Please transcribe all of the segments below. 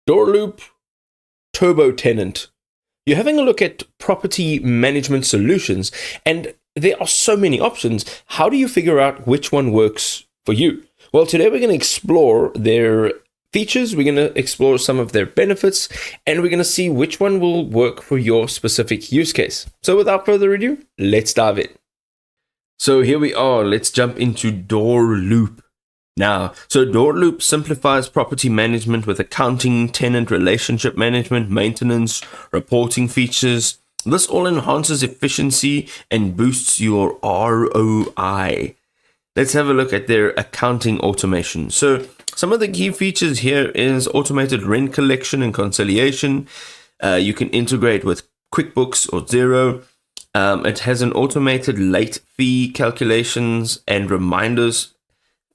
Doorloop TurboTenant. You're having a look at property management solutions, and there are so many options. How do you figure out which one works for you? Well, today we're going to explore their features, we're going to explore some of their benefits, and we're going to see which one will work for your specific use case. So without further ado, let's dive in. So here we are. Let's jump into Doorloop. Now, so Doorloop simplifies property management with accounting, tenant relationship management, maintenance, reporting features. This all enhances efficiency and boosts your ROI. Let's have a look at their accounting automation. So some of the key features here is automated rent collection and conciliation. You can integrate with QuickBooks or Xero. It has an automated late fee calculations and reminders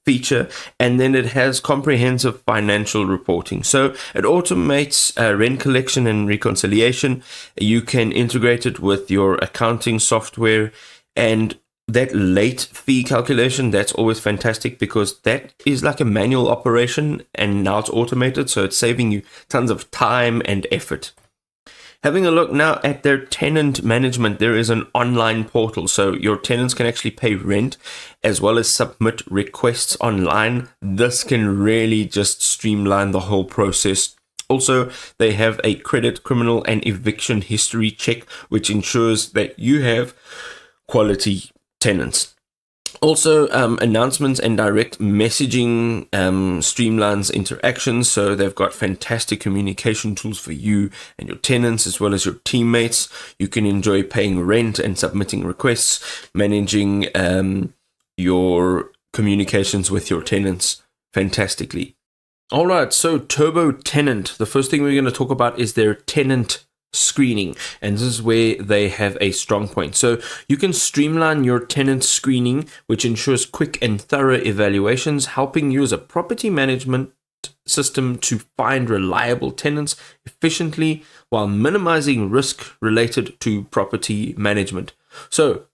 feature, and then it has comprehensive financial reporting. So it automates rent collection and reconciliation. You can integrate it with your accounting software, and that late fee calculation, that's always fantastic because that is like a manual operation and now it's automated, so it's saving you tons of time and effort. Having a look now at their tenant management, there is an online portal, so your tenants can actually pay rent as well as submit requests online. This can really just streamline the whole process. Also, they have a credit, criminal, and eviction history check, which ensures that you have quality tenants. Also, announcements and direct messaging streamlines interactions. So they've got fantastic communication tools for you and your tenants as well as your teammates. You can enjoy paying rent and submitting requests, managing your communications with your tenants fantastically. All right, so TurboTenant. The first thing we're going to talk about is their tenant screening, and this is where they have a strong point. So you can streamline your tenant screening, which ensures quick and thorough evaluations, helping you as a property management system to find reliable tenants efficiently while minimizing risk related to property management. So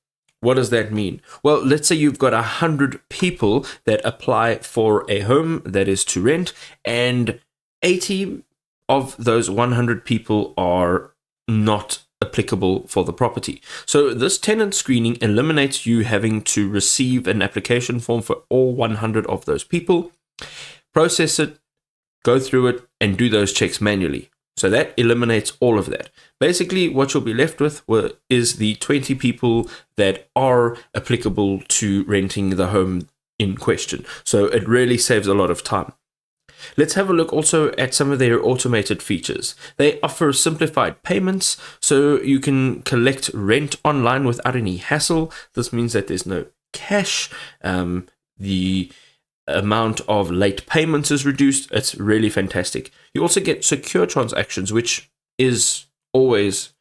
what does that mean? Well, let's say you've got 100 people that apply for a home that is to rent, and 80 of those 100 people are not applicable for the property. So this tenant screening eliminates you having to receive an application form for all 100 of those people, process it, go through it, and do those checks manually. So that eliminates all of that. Basically, what you'll be left with is the 20 people that are applicable to renting the home in question. So it really saves a lot of time. Let's have a look also at some of their automated features. They offer simplified payments, so you can collect rent online without any hassle. This means that there's no cash. The amount of late payments is reduced. It's really fantastic. You also get secure transactions, which is always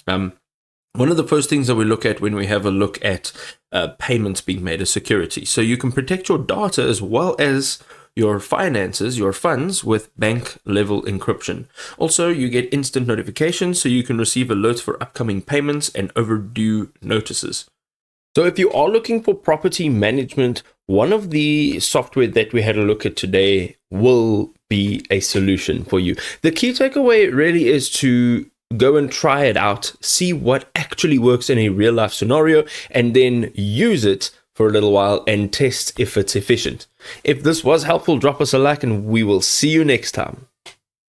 one of the first things that we look at when we have a look at payments being made as security. So you can protect your data as well as your finances, your funds, with bank level encryption. Also, you get instant notifications, so you can receive alerts for upcoming payments and overdue notices. So if you are looking for property management, one of the software that we had a look at today will be a solution for you. The key takeaway really is to go and try it out, see what actually works in a real life scenario, and then use it for a little while and test if it's efficient. If this was helpful, drop us a like and we will see you next time.